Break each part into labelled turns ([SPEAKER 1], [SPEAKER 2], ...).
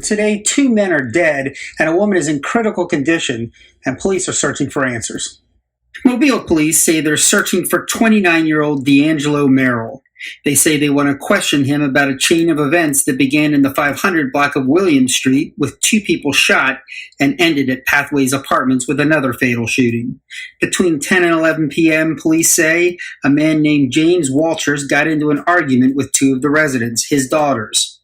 [SPEAKER 1] today 2 men are dead and a woman is in critical condition, and police are searching for answers. Mobile police say they're searching for 29-year-old D'Angelo Merrill. They say they want to question him about a chain of events that began in the 500 block of William Street with 2 people shot and ended at Pathways Apartments with another fatal shooting. Between 10 and 11 p.m., police say a man named James Walters got into an argument with 2 of the residents, his daughters.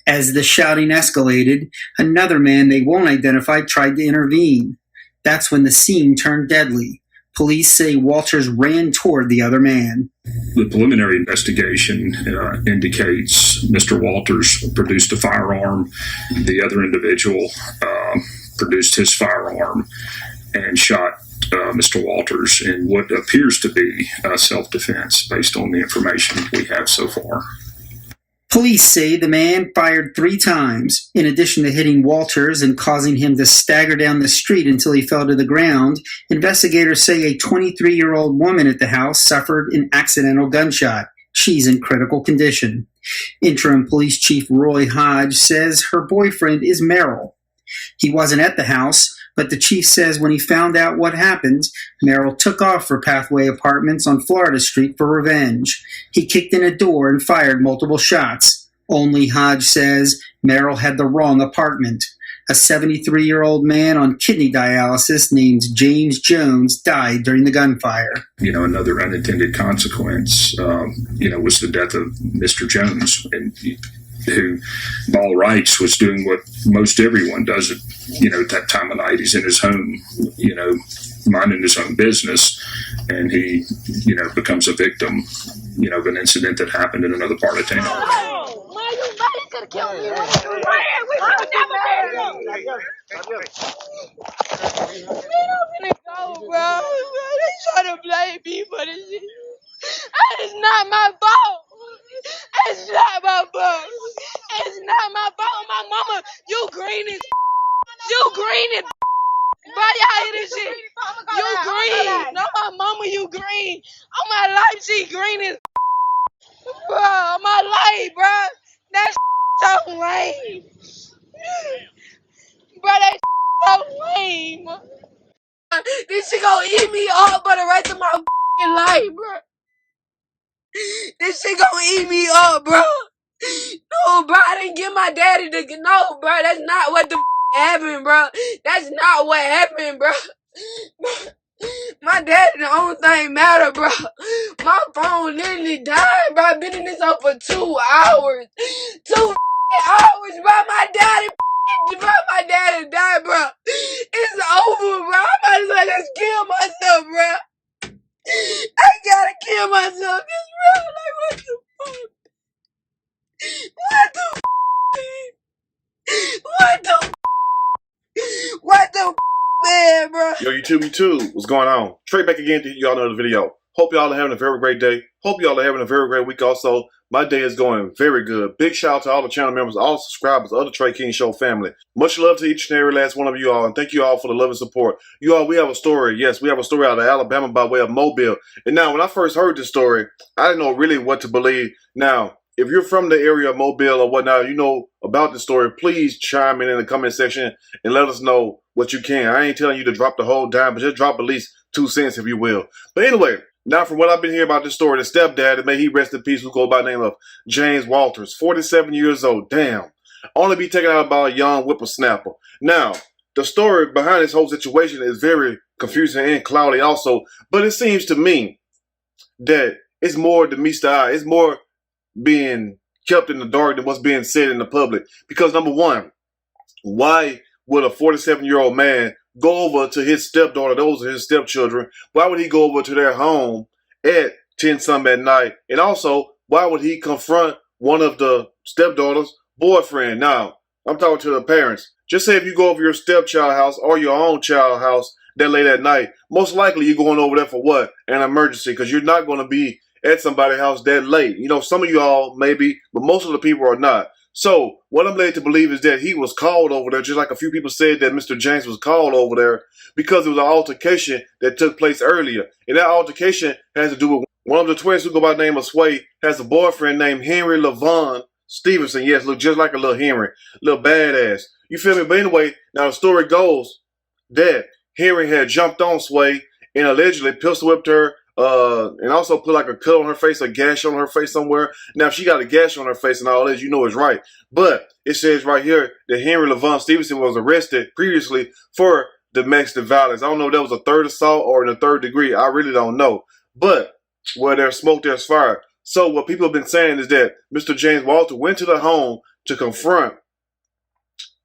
[SPEAKER 1] As the shouting escalated, another man they won't identify tried to intervene. That's when the scene turned deadly. Police say Walters ran toward the other man.
[SPEAKER 2] The preliminary investigation indicates Mr. Walters produced a firearm. The other individual produced his firearm and shot Mr. Walters in what appears to be self-defense based on the information we have so far.
[SPEAKER 1] Police say the man fired 3 times. In addition to hitting Walters and causing him to stagger down the street until he fell to the ground, investigators say a 23-year-old woman at the house suffered an accidental gunshot. She's in critical condition. Interim Police Chief Roy Hodge says her boyfriend is Merrill. He wasn't at the house, but the chief says when he found out what happened, Merrill took off for Pathway Apartments on Florida Street for revenge. He kicked in a door and fired multiple shots. Only Hodge says Merrill had the wrong apartment. A 73-year-old man on kidney dialysis named James Jones died during the gunfire.
[SPEAKER 2] Another unintended consequence, was the death of Mr. Jones, and who, by all rights, was doing what most everyone does at that time of night. He's in his home, minding his own business, and he, becomes a victim, of an incident that happened in another part of town.
[SPEAKER 3] Oh, man, you could have killed me. We would have never made it. Man, I'm gonna go, bro. They try to blame me for this shit. It's not my fault. It's not my fault. It's not my fault. My mama, you green as you green as bro, y'all hear this shit? You green. No, my mama, you green. On my life, she green as bro. On my life, bro. That so lame. Bro, that so lame. This shit gonna eat me up for the rest of my life, bro. This shit gonna eat me up, bro. No, bro, I didn't get my daddy to no, bro. That's not what the happened, bro. That's not what happened, bro. My daddy, the only thing matter, bro. My phone literally died, bro. I've been in this up for 2 hours. 2 hours, bro. My daddy died, bro. It's over, bro. I might as well just kill myself, bro. I gotta kill myself, cause bro, like what the fuck? What the What the What the man, bro?
[SPEAKER 4] Yo, YouTube, what's going on? Trey back again to y'all another video. Hope y'all are having a very great day. Hope y'all are having a very great week also. My day is going very good. Big shout out to all the channel members, all subscribers of the Trey King Show family. Much love to each and every last one of you all, and thank you all for the love and support. You all, we have a story. Yes, we have a story out of Alabama by way of Mobile. And now, when I first heard this story, I didn't know really what to believe. Now, if you're from the area of Mobile or whatnot, you know about the story, please chime in the comment section and let us know what you can. I ain't telling you to drop the whole dime, but just drop at least 2 cents if you will. But anyway, now from what I've been hearing about this story, the stepdad, and may he rest in peace, who go by the name of James Walters, 47 years old, damn. Only be taken out by a young whippersnapper. Now, the story behind this whole situation is very confusing and cloudy also, but it seems to me that it's more than meets the eye. It's more being kept in the dark than what's being said in the public. Because number one, why would a 47-year-old man go over to his stepdaughter, those are his stepchildren? Why would he go over to their home at 10-something at night? And also, why would he confront one of the stepdaughters' boyfriend? Now, I'm talking to the parents. Just say if you go over your stepchild house or your own child house that late at night, most likely you're going over there for what? An emergency, because you're not going to be at somebody's house that late. You know, some of y'all maybe, but most of the people are not. So what I'm led to believe is that he was called over there, just like a few people said that Mr. James was called over there because it was an altercation that took place earlier. And that altercation has to do with one of the twins who go by the name of Sway has a boyfriend named Henry LaVon Stevenson, yes, looked just like a little Henry, little badass. You feel me? But anyway, now the story goes that Henry had jumped on Sway and allegedly pistol whipped her, and also put like a cut on her face, a gash on her face somewhere. Now, if she got a gash on her face and all this, you know it's right. But it says right here that Henry Levon Stevenson was arrested previously for domestic violence. I don't know if that was a third assault or in a third degree. I really don't know. But where there's smoke, there's fire. So what people have been saying is that Mr. James Walter went to the home to confront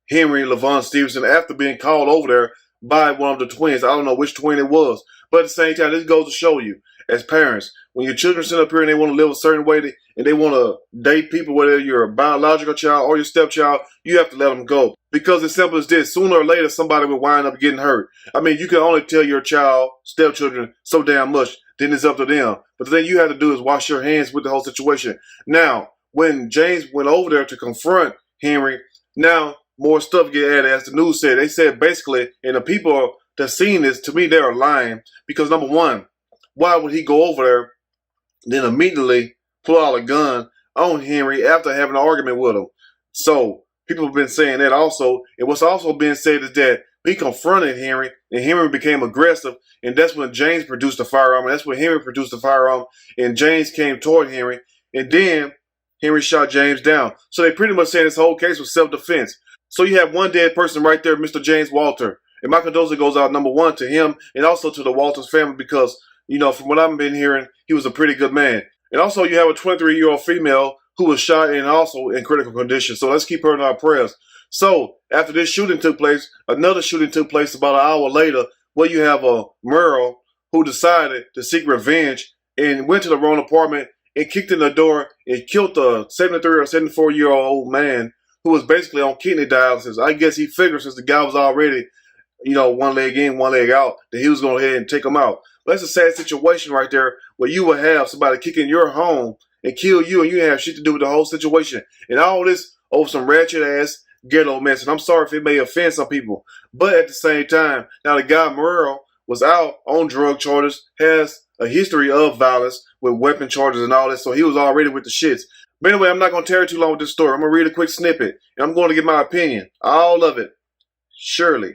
[SPEAKER 4] Henry Levon Stevenson after being called over there by one of the twins. I don't know which twin it was. But at the same time, this goes to show you, as parents, when your children sit up here and they want to live a certain way and they want to date people, whether you're a biological child or your stepchild, you have to let them go. Because it's simple as this. Sooner or later, somebody will wind up getting hurt. I mean, you can only tell your child, stepchildren, so damn much. Then it's up to them. But the thing you have to do is wash your hands with the whole situation. Now, when James went over there to confront Henry, now more stuff get added. As the news said, they said basically, and the people that seen this, to me, they're lying. Because number one, why would he go over there, then immediately pull out a gun on Henry after having an argument with him? So people have been saying that also. And what's also been said is that he confronted Henry, and Henry became aggressive, and that's when James produced the firearm, and that's when Henry produced the firearm, and James came toward Henry, and then Henry shot James down. So they pretty much saying this whole case was self-defense. So you have one dead person right there, Mr. James Walter. And my condolences goes out, number one, to him and also to the Walters family because, you know, from what I've been hearing, he was a pretty good man. And also you have a 23-year-old female who was shot and also in critical condition. So let's keep her in our prayers. So after this shooting took place, another shooting took place about an hour later where you have a Merle who decided to seek revenge and went to the wrong apartment and kicked in the door and killed a 73 or 74-year-old man who was basically on kidney dialysis. I guess he figured since the guy was already, you know, one leg in, one leg out, that he was going to go ahead and take him out. But that's a sad situation right there where you would have somebody kick in your home and kill you and you have shit to do with the whole situation. And all this over some ratchet ass ghetto mess. And I'm sorry if it may offend some people. But at the same time, now the guy Merle was out on drug charges, has a history of violence with weapon charges and all that. So he was already with the shits. But anyway, I'm not going to tarry too long with this story. I'm going to read a quick snippet. And I'm going to give my opinion. All of it. Surely.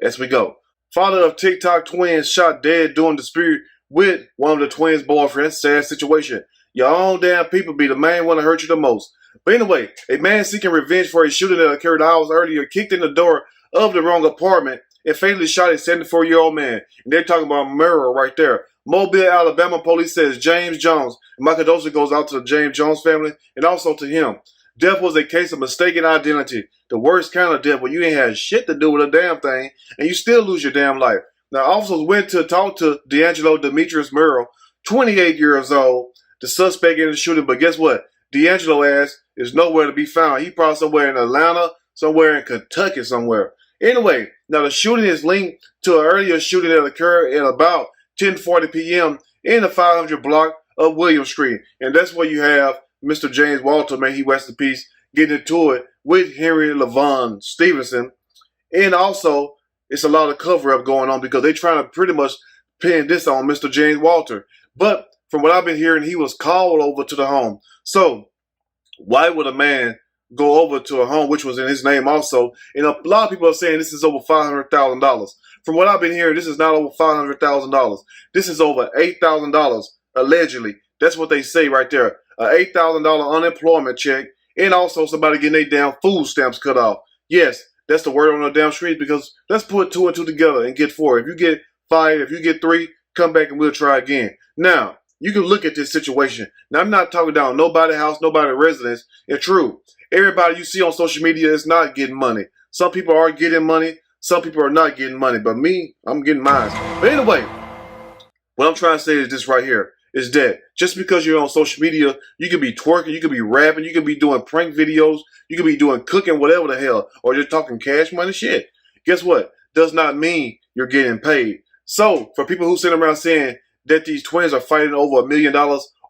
[SPEAKER 4] As we go. Father of TikTok twins shot dead during dispute with one of the twins' boyfriends. Sad situation. Your own damn people be the main one to hurt you the most. But anyway, a man seeking revenge for a shooting that occurred hours earlier kicked in the door of the wrong apartment and fatally shot a 74-year-old man. And they're talking about Merle right there. Mobile, Alabama police says James Jones. And my condolences goes out to the James Jones family and also to him. Death was a case of mistaken identity. The worst kind of death where you ain't had shit to do with a damn thing and you still lose your damn life. Now, officers went to talk to D'Angelo Demetrius Merle, 28 years old, the suspect in the shooting. But guess what? D'Angelo ass is nowhere to be found. He probably somewhere in Atlanta, somewhere in Kentucky, somewhere. Anyway, now the shooting is linked to an earlier shooting that occurred at about 10:40 p.m. in the 500 block of William Street. And that's where you have Mr. James Walter, may he rest in peace, getting into it with Henry Levon Stevenson. And also, it's a lot of cover-up going on because they're trying to pretty much pin this on Mr. James Walter. But from what I've been hearing, he was called over to the home. So why would a man go over to a home, which was in his name also? And a lot of people are saying this is over $500,000. From what I've been hearing, this is not over $500,000. This is over $8,000, allegedly. That's what they say right there. An $8,000 unemployment check, and also somebody getting their damn food stamps cut off. Yes, that's the word on the damn street because let's put two and two together and get four. If you get five, if you get three, come back and we'll try again. Now, you can look at this situation. Now, I'm not talking down nobody's house, nobody's residence. It's true. Everybody you see on social media is not getting money. Some people are getting money. Some people are not getting money. But me, I'm getting mine. But anyway, what I'm trying to say is this right here. Is that just because you're on social media, you could be twerking, you could be rapping, you could be doing prank videos, you could be doing cooking, whatever the hell, or you're talking cash money shit. Guess what? Does not mean you're getting paid. So for people who sit around saying that these twins are fighting over $1 million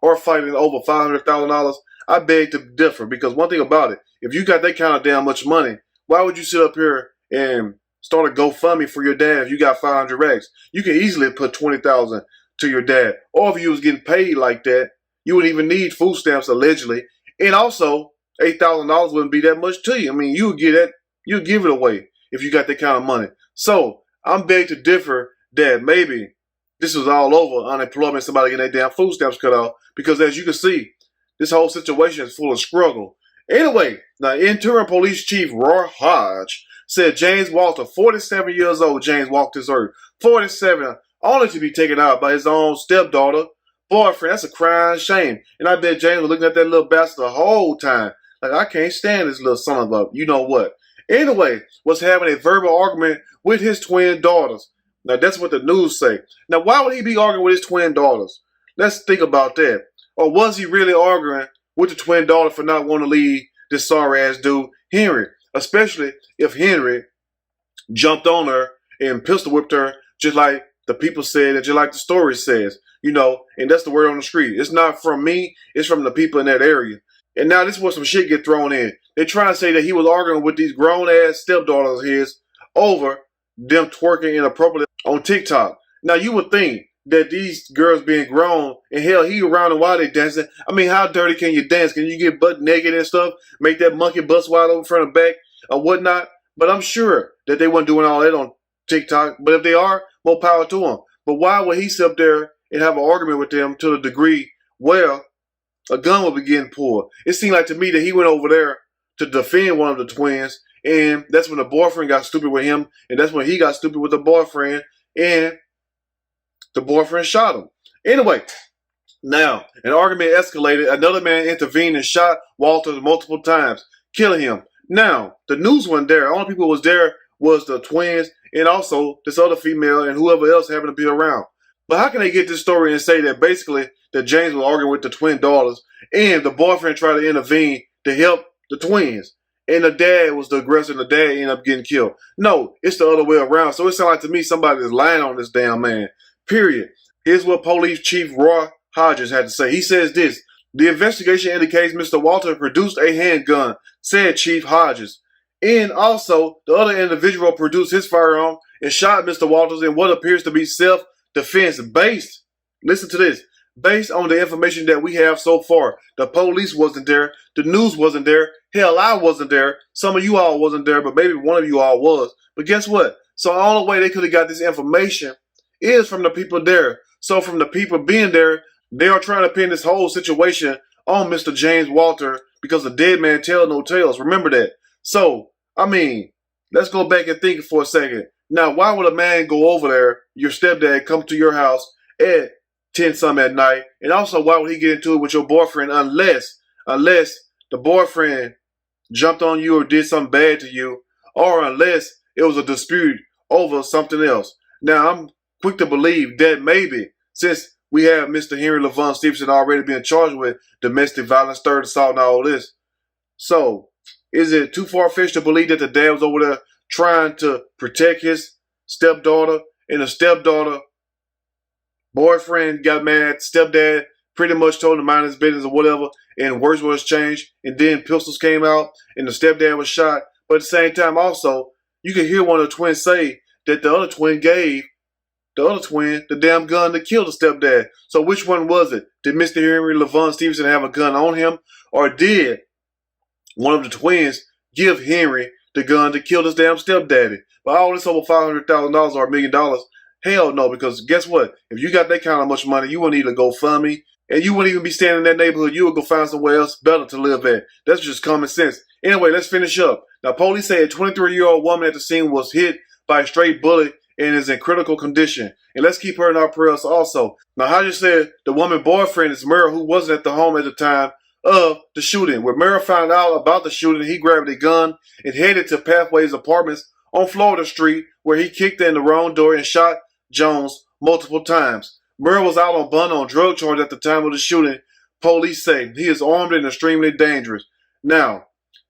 [SPEAKER 4] or fighting over $500,000, I beg to differ because one thing about it, if you got that kind of damn much money, why would you sit up here and start a GoFundMe for your dad if you got 500 racks? You can easily put 20,000 to your dad. Or if you was getting paid like that, you wouldn't even need food stamps allegedly. And also, $8,000 wouldn't be that much to you. I mean, you'd give it away if you got that kind of money. So I'm beg to differ that maybe this was all over unemployment, somebody getting their damn food stamps cut off, because as you can see, this whole situation is full of struggle. Anyway, now interim police chief Roy Hodge said James Walter, 47 years old, James walked this earth, 47, only to be taken out by his own stepdaughter, boyfriend. That's a crying shame. And I bet James was looking at that little bastard the whole time. Like, I can't stand this little son of a you know what. Anyway, was having a verbal argument with his twin daughters. Now, that's what the news say. Now, why would he be arguing with his twin daughters? Let's think about that. Or was he really arguing with the twin daughter for not wanting to leave this sorry-ass dude, Henry? Especially if Henry jumped on her and pistol whipped her just like the people said and just like the story says. You know, and that's the word on the street. It's not from me. It's from the people in that area. And now this is where some shit get thrown in. They try to say that he was arguing with these grown-ass stepdaughters of his over them twerking inappropriately on TikTok. Now, you would think that these girls being grown, and hell, he around and while they dancing. I mean, how dirty can you dance? Can you get butt naked and stuff? Make that monkey bust wide open front and back or whatnot? But I'm sure that they weren't doing all that on TikTok. But if they are, more power to them. But why would he sit up there and have an argument with them to the degree, well, a gun would be getting pulled? It seemed like to me that he went over there to defend one of the twins, and that's when the boyfriend got stupid with him, and that's when he got stupid with the boyfriend, and the boyfriend shot him. Anyway, now, an argument escalated. Another man intervened and shot Walter multiple times, killing him. Now, the news wasn't there. The only people who was there was the twins and also this other female and whoever else happened to be around. But how can they get this story and say that basically that James was arguing with the twin daughters and the boyfriend tried to intervene to help the twins? And the dad was the aggressor and the dad ended up getting killed. No, it's the other way around. So it sounds like to me somebody is lying on this damn man. Period. Here's what Police Chief Roy Hodges had to say. He says this: the investigation indicates Mr. Walter produced a handgun, said Chief Hodges. And also, the other individual produced his firearm and shot Mr. Walters in what appears to be self-defense based, listen to this, based on the information that we have so far. The police wasn't there. The news wasn't there. Hell, I wasn't there. Some of you all wasn't there, but maybe one of you all was. But guess what? So the only way they could have got this information is from the people there. So from the people being there, they are trying to pin this whole situation on Mr. James Walter because the dead man tell no tales. Remember that. So, I mean, let's go back and think for a second. Now, why would a man go over there, your stepdad, come to your house at 10 some at night? And also, why would he get into it with your boyfriend unless the boyfriend jumped on you or did something bad to you, or unless it was a dispute over something else? Now, I'm quick to believe that maybe, since we have Mr. Henry LaVon Stevenson already being charged with domestic violence, third assault, and all this. So, is it too far-fetched to believe that the dad was over there trying to protect his stepdaughter, and the stepdaughter boyfriend got mad, stepdad pretty much told him to mind his business or whatever, and words was changed, and then pistols came out, and the stepdad was shot. But at the same time also, you can hear one of the twins say that the other twin gave the other twin the damn gun to kill the stepdad. So which one was it? Did Mr. Henry LaVon Stevenson have a gun on him? Or did one of the twins give Henry the gun to kill his damn stepdaddy? But all this over $500,000 or $1 million? Hell no, because guess what? If you got that kind of much money, you wouldn't need to GoFundMe. And you wouldn't even be staying in that neighborhood. You would go find somewhere else better to live at. That's just common sense. Anyway, let's finish up. Now, police say a 23-year-old woman at the scene was hit by a stray bullet and is in critical condition. And let's keep her in our prayers also. Now, Hodges said the woman's boyfriend is Murrah, who wasn't at the home at the time of the shooting. When Murrah found out about the shooting, he grabbed a gun and headed to Pathways Apartments on Florida Street, where he kicked in the wrong door and shot Jones multiple times. Murrah was out on bond on drug charges at the time of the shooting. Police say he is armed and extremely dangerous. Now,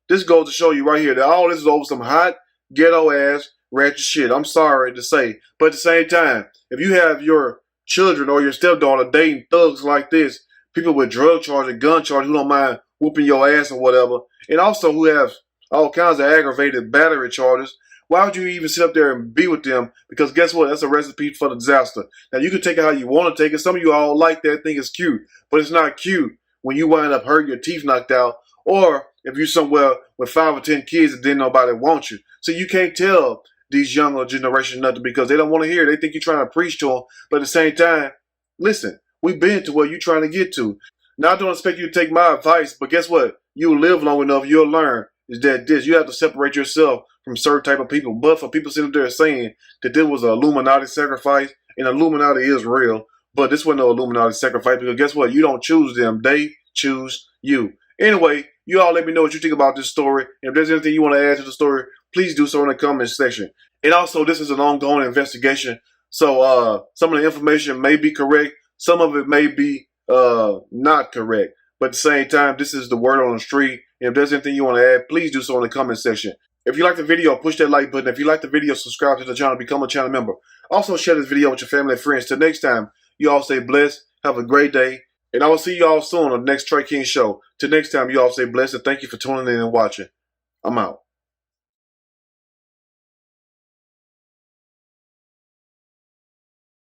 [SPEAKER 4] this goes to show you right here that all this is over some hot, ghetto-ass, ratchet shit. I'm sorry to say. But at the same time, if you have your children or your stepdaughter dating thugs like this, people with drug charges, gun charges, who don't mind whooping your ass or whatever, and also who have all kinds of aggravated battery charges, why would you even sit up there and be with them? Because guess what? That's a recipe for the disaster. Now, you can take it how you want to take it. Some of you all like that, think it's cute. But it's not cute when you wind up hurting your teeth knocked out or if you're somewhere with 5 or 10 kids and then nobody wants you. So you can't tell these younger generation nothing because they don't want to hear it. They think you're trying to preach to them. But at the same time, listen, we've been to where you're trying to get to. Now, I don't expect you to take my advice, but guess what? You'll live long enough, you'll learn is that this. You have to separate yourself from certain type of people. But for people sitting there saying that there was an Illuminati sacrifice, and Illuminati is real, but this wasn't no Illuminati sacrifice because guess what? You don't choose them. They choose you. Anyway, you all let me know what you think about this story. And if there's anything you want to add to the story, please do so in the comment section. And also, this is an ongoing investigation. So some of the information may be correct. Some of it may be not correct. But at the same time, this is the word on the street. And if there's anything you want to add, please do so in the comment section. If you like the video, push that like button. If you like the video, subscribe to the channel, become a channel member. Also, share this video with your family and friends. Till next time, you all stay blessed. Have a great day. And I will see you all soon on the next Trey King Show. Till next time, you all stay blessed and thank you for tuning in and watching. I'm out.